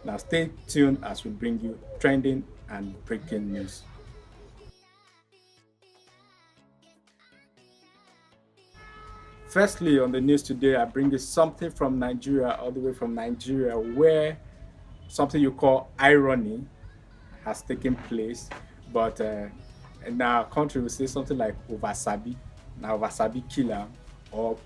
Now stay tuned as we bring you trending and breaking news. Firstly, on the news today, I bring you something from Nigeria, all the way from Nigeria, where something you call irony has taken place. But in our country, we say something like oversabi. Now, oversabi killer, or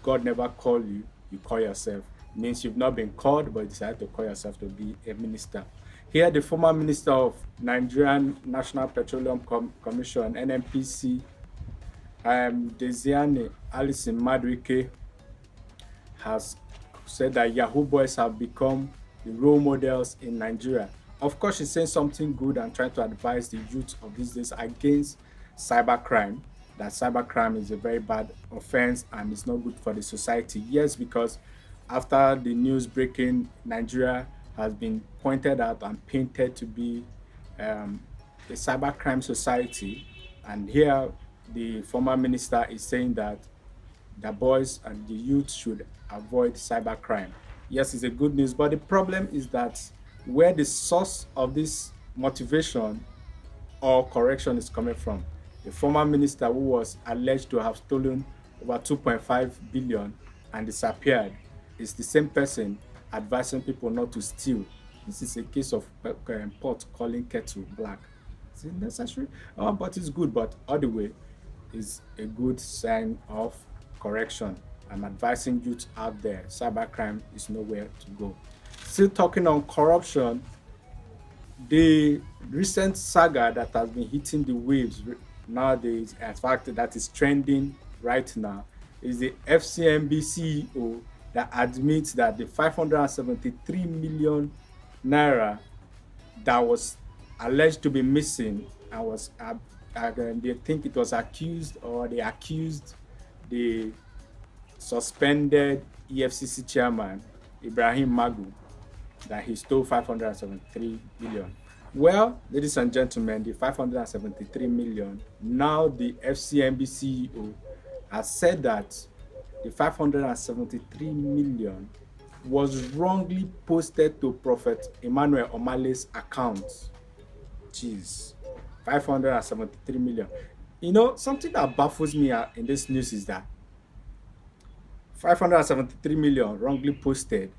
God never call you, you call yourself. Means you've not been called, but you decided to call yourself to be a minister. Here, the former minister of Nigerian National Petroleum Commission (NNPC), Desiane Alison Madueke, has said that Yahoo boys have become the role models in Nigeria. Of course, she's saying something good and trying to advise the youth of these days against cybercrime. That cybercrime is a very bad offense and it's not good for the society. Yes, because after the news breaking, Nigeria has been pointed out and painted to be a cybercrime society. And here, the former minister is saying that the boys and the youth should avoid cybercrime. Yes, it's a good news, but the problem is that where the source of this motivation or correction is coming from. The former minister who was alleged to have stolen over 2.5 billion and disappeared is the same person advising people not to steal. This is a case of pot calling kettle black. Is it necessary? Oh, but it's good, but all the way is a good sign of correction. I'm advising youth out there, cybercrime is nowhere to go. Still talking on corruption, the recent saga that has been hitting the waves nowadays, in fact, that is trending right now, is the FCMB CEO that admits that the 573 million naira that was alleged to be missing and was they think it was accused, or they accused the suspended EFCC chairman Ibrahim Magu, that he stole 573 million. Well, ladies and gentlemen, the 573 million, now the FCMB CEO has said that the 573 million was wrongly posted to Prophet Emmanuel Omale's account. Jeez, 573 million. You know, something that baffles me in this news is that 573 million wrongly posted,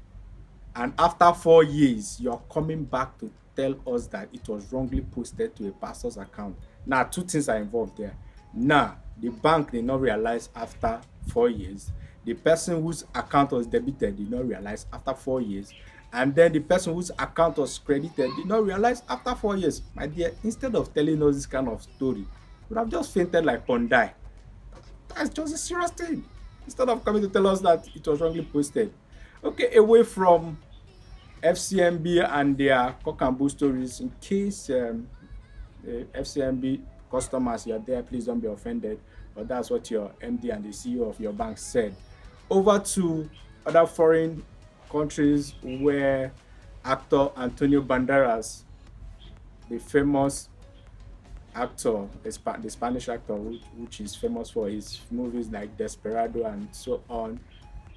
and after 4 years, you're coming back to tell us that it was wrongly posted to a pastor's account. Now, two things are involved there. Now, the bank did not realize after 4 years. The person whose account was debited did not realize after 4 years. And then the person whose account was credited did not realize after 4 years. My dear, instead of telling us this kind of story, you would have just fainted like Pondai. That's just a serious thing. Instead of coming to tell us that it was wrongly posted. Okay, away from FCMB and their cock and bull stories, in case FCMB customers, you're there, please don't be offended. But that's what your MD and the CEO of your bank said. Over to other foreign countries where actor Antonio Banderas, the famous actor, the Spanish actor, which is famous for his movies like Desperado and so on,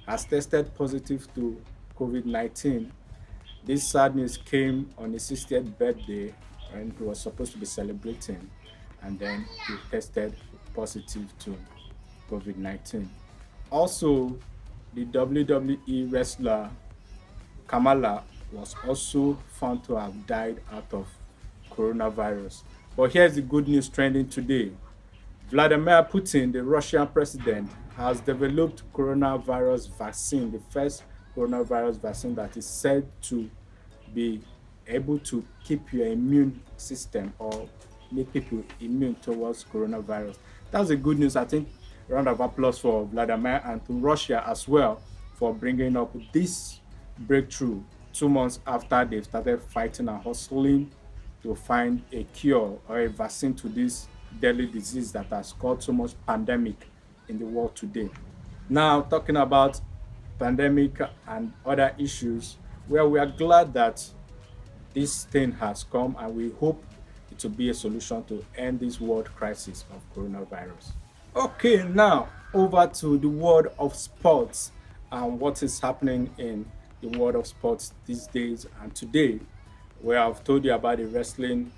has tested positive to COVID-19. This sad news came on his 60th birthday when he was supposed to be celebrating, and then he tested positive to COVID-19. Also, the WWE wrestler Kamala was also found to have died out of coronavirus. But here's the good news trending today. Vladimir Putin, the Russian president, has developed coronavirus vaccine, the first coronavirus vaccine that is said to be able to keep your immune system or make people immune towards coronavirus. That's the good news. I think round of applause for Vladimir and to Russia as well for bringing up this breakthrough 2 months after they've started fighting and hustling to find a cure or a vaccine to this deadly disease that has caused so much pandemic in the world today. Now, talking about pandemic and other issues, where we are glad that this thing has come and we hope it will be a solution to end this world crisis of coronavirus. Okay, now over to the world of sports and what is happening in the world of sports these days. And today, where I've told you about the wrestling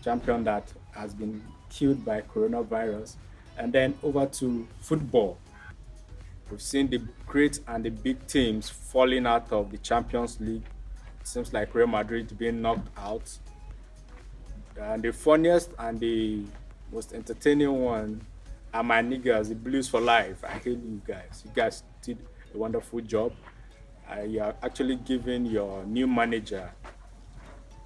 champion that has been killed by coronavirus, and then over to football. We've seen the great and the big teams falling out of the Champions League. It seems like Real Madrid being knocked out. And the funniest and the most entertaining one are my niggas, the Blues for life. I hate you guys. You guys did a wonderful job. You are actually giving your new manager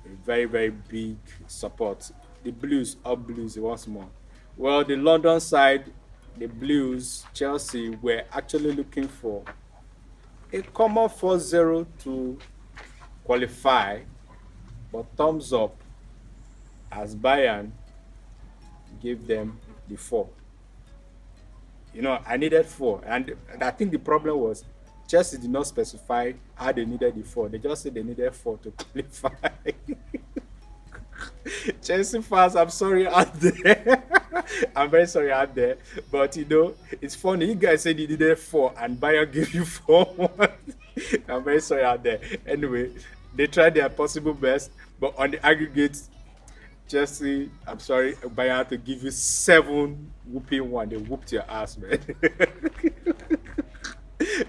a very, very big support. The Blues up Blues once more. Well, the London side, the Blues, Chelsea were actually looking for a common 4-0 to qualify, but thumbs up as Bayern gave them the 4. I needed 4, and I think the problem was Chelsea did not specify how they needed the 4. They just said they needed 4 to qualify. Chelsea fans, I'm sorry out there. I'm very sorry out there. But it's funny. You guys said you needed 4 and Bayern gave you 4. I'm very sorry out there. Anyway, they tried their possible best, but on the aggregate, Chelsea, I'm sorry, Bayern had to give you 7 whooping one. They whooped your ass, man.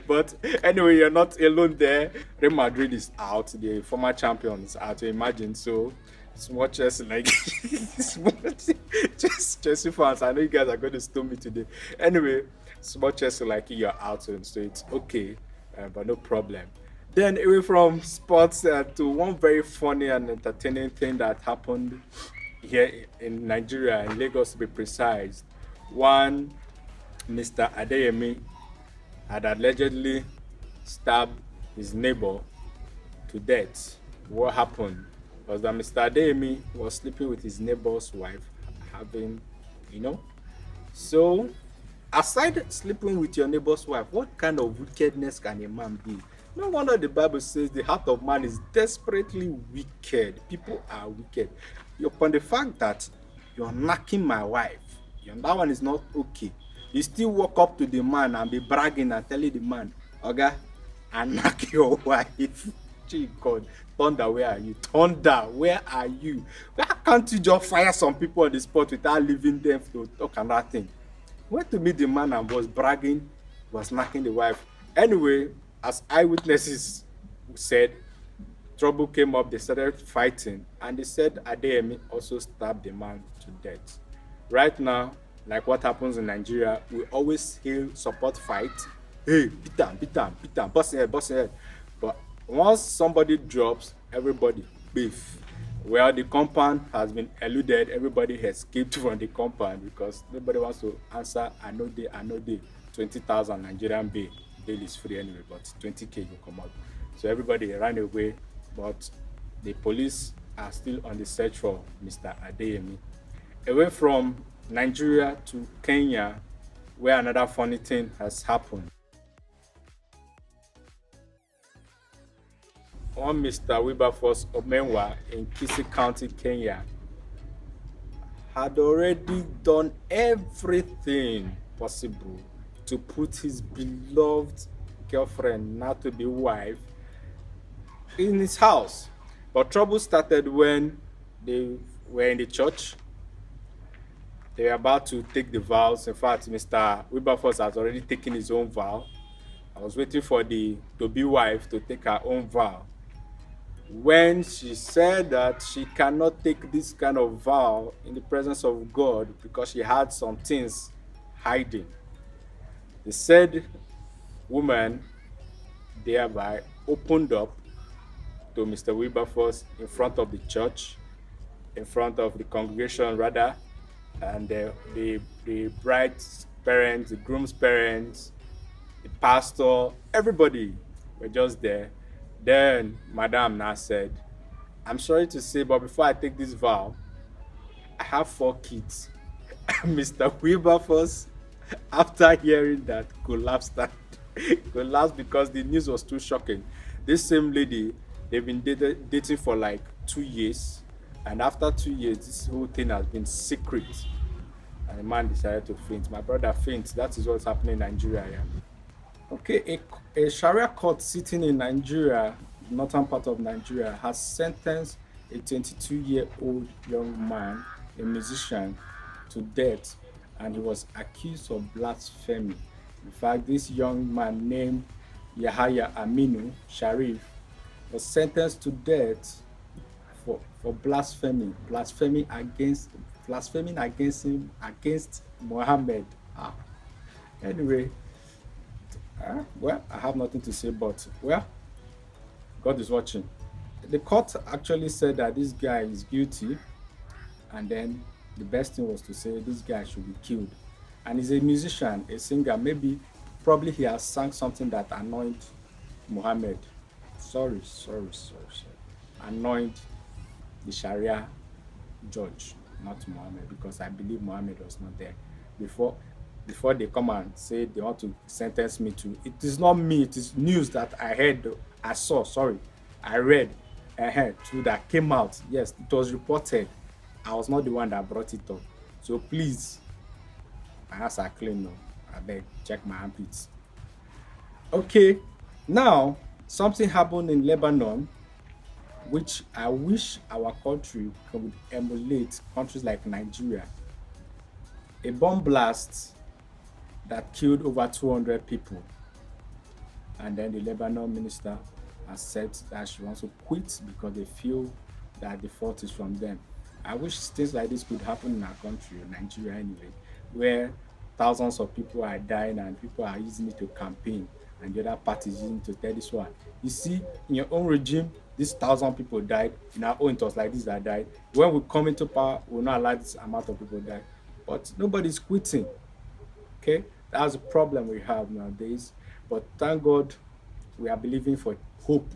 But anyway, you're not alone there. Real Madrid is out. The former champions are to imagine. So small Chelsea like just Chelsea fans. I know you guys are going to stone me today. Anyway, small Chelsea like you're out, so it's okay, but no problem. Then away from sports to one very funny and entertaining thing that happened here in Nigeria, in Lagos to be precise. One Mr. Adeyemi had allegedly stabbed his neighbor to death. What happened was that Mr. Adeyemi was sleeping with his neighbor's wife, having, So, aside sleeping with your neighbor's wife, what kind of wickedness can a man be? No wonder the Bible says the heart of man is desperately wicked. People are wicked. Upon the fact that you're knocking my wife, that one is not okay. You still walk up to the man and be bragging and telling the man, "Oga, I knock your wife." Gee God, Thunder, where are you? Thunder, where are you? Why can't you just fire some people on the spot without leaving them to talk another thing? Went to meet the man and was bragging, was knocking the wife. Anyway, as eyewitnesses said, trouble came up, they started fighting, and they said Adeyemi also stabbed the man to death. Right now, like what happens in Nigeria, we always hear support fight. Hey, beat them, bust his head. But once somebody drops, everybody beef. Well, the compound has been eluded. Everybody has escaped from the compound because nobody wants to answer. I know they. 20,000 Nigerian bail. Bail is free anyway, but 20K will come out. So everybody ran away, but the police are still on the search for Mr. Adeyemi. Away from Nigeria to Kenya, where another funny thing has happened. One Mr. Wilberforce Omenwa in Kisii County, Kenya, had already done everything possible to put his beloved girlfriend, now to be wife, in his house. But trouble started when they were in the church. They were about to take the vows. In fact, Mr. Wilberforce has already taken his own vow. I was waiting for the to-be wife to take her own vow. When she said that she cannot take this kind of vow in the presence of God because she had some things hiding, the said woman thereby opened up to Mr. Wilberforce in front of the church, in front of the congregation rather, and the bride's parents, the groom's parents, the pastor, everybody were just there. Then Madam now said, "I'm sorry to say, but before I take this vow, I have 4 kids." Mr. Wilberforce, after hearing that, collapsed. Collapsed because the news was too shocking. This same lady, they've been dating for like 2 years, and after 2 years, this whole thing has been secret. And the man decided to faint. My brother faints. That is what's happening in Nigeria. Yeah? Okay, A Sharia court sitting in Nigeria, northern part of Nigeria, has sentenced a 22-year-old young man, a musician, to death, and he was accused of blasphemy. In fact, this young man named Yahaya Aminu Sharif was sentenced to death for blaspheming against him against Muhammad. Ah, anyway, well, I have nothing to say, but well, God is watching. The court actually said that this guy is guilty, and then the best thing was to say this guy should be killed. And he's a musician, a singer. Maybe, probably he has sung something that annoyed Muhammad. Sorry. Annoyed the Sharia judge, not Muhammad, because I believe Muhammad was not there before. Before they come and say they want to sentence me to, it is not me. It is news that I heard, I saw. Sorry, I read, I heard too that came out. Yes, it was reported. I was not the one that brought it up. So please, my hands are clean now. I beg, check my armpits. Okay, now something happened in Lebanon, which I wish our country could emulate countries like Nigeria. A bomb blast that killed over 200 people, and then the Lebanon minister has said that she wants to quit because they feel that the fault is from them. I wish things like this could happen in our country, Nigeria anyway, where thousands of people are dying and people are using it to campaign, and the other party is using it to tell this one. You see, in your own regime, these thousand people died. In our own, it was like this that died. When we come into power, we will not allow this amount of people die. But nobody's quitting. Okay, that's the problem we have nowadays. But thank God, we are believing for hope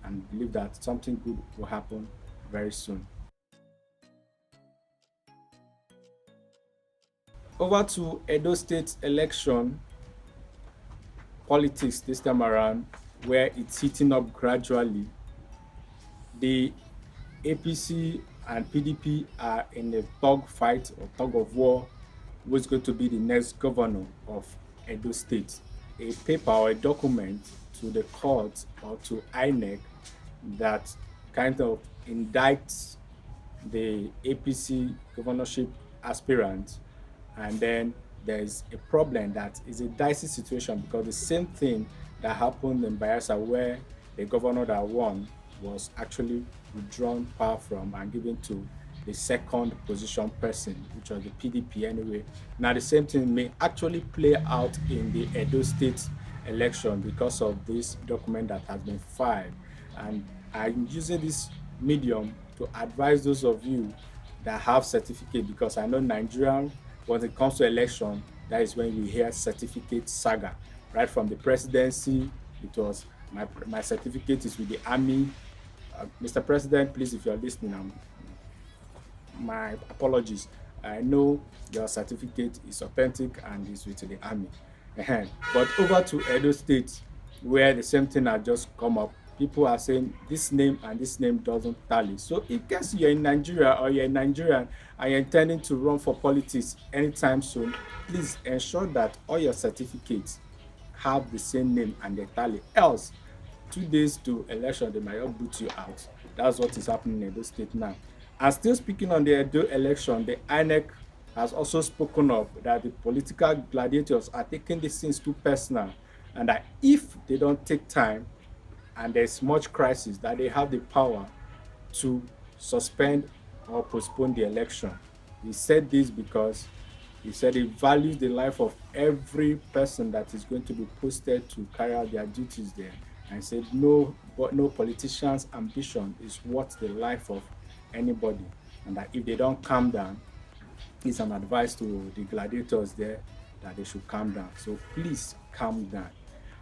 and believe that something good will happen very soon. Over to Edo State election politics this time around, where it's heating up gradually. The APC and PDP are in a tug fight or tug of war who is going to be the next governor of Edo State. A paper or a document to the court or to INEC that kind of indicts the APC governorship aspirant, and then there's a problem that is a dicey situation because the same thing that happened in Bayelsa, where the governor that won was actually withdrawn power from and given to the second position person, which was the PDP anyway. Now the same thing may actually play out in the Edo State election because of this document that has been filed. And I'm using this medium to advise those of you that have certificate, because I know Nigerian, when it comes to election, that is when you hear certificate saga. Right from the presidency, it was my certificate is with the army. Mr. President, please, if you're listening, my apologies. I know your certificate is authentic and is with the army. But over to Edo State, where the same thing has just come up. People are saying this name and this name doesn't tally. So in case you're in Nigeria or you're a Nigerian and you're intending to run for politics anytime soon, please ensure that all your certificates have the same name and they tally. Else, 2 days to election, they might not boot you out. That's what is happening in Edo State now. And still speaking on the Edo election, the INEC has also spoken up that the political gladiators are taking these things too personal, and that if they don't take time and there's much crisis, that they have the power to suspend or postpone the election. He said this because he said he values the life of every person that is going to be posted to carry out their duties there, and said no, but no politician's ambition is worth the life of anybody, and that if they don't calm down, it's an advice to the gladiators there that they should calm down. So please calm down.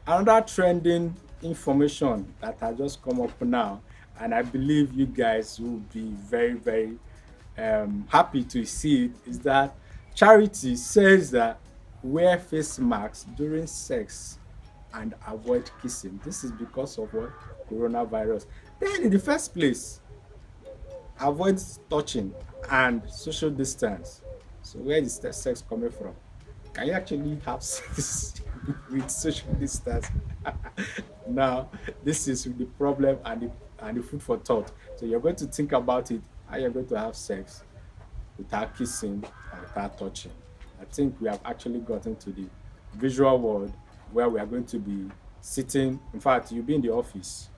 Another trending information that has just come up now, and I believe you guys will be very, very happy to see it, is that Charity says that wear face masks during sex and avoid kissing. This is because of what? Coronavirus. Then, in the first place, avoid touching and social distance. So, where is the sex coming from? Can you actually have sex with social distance. Now, this is the problem and the food for thought. So you're going to think about it, how you're going to have sex without kissing and without touching. I think we have actually gotten to the visual world where we are going to be sitting. In fact, you'll be in the office,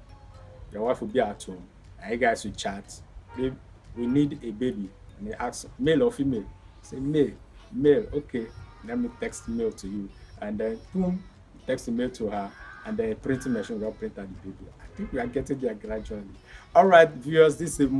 your wife will be at home, and you guys will chat. Babe, we need a baby. And they ask, male or female? Say, male. Male, okay. Let me text mail to you. And then, boom, text the mail to her. And then a printing machine will print out the baby. I think we are getting there gradually. All right, viewers, this is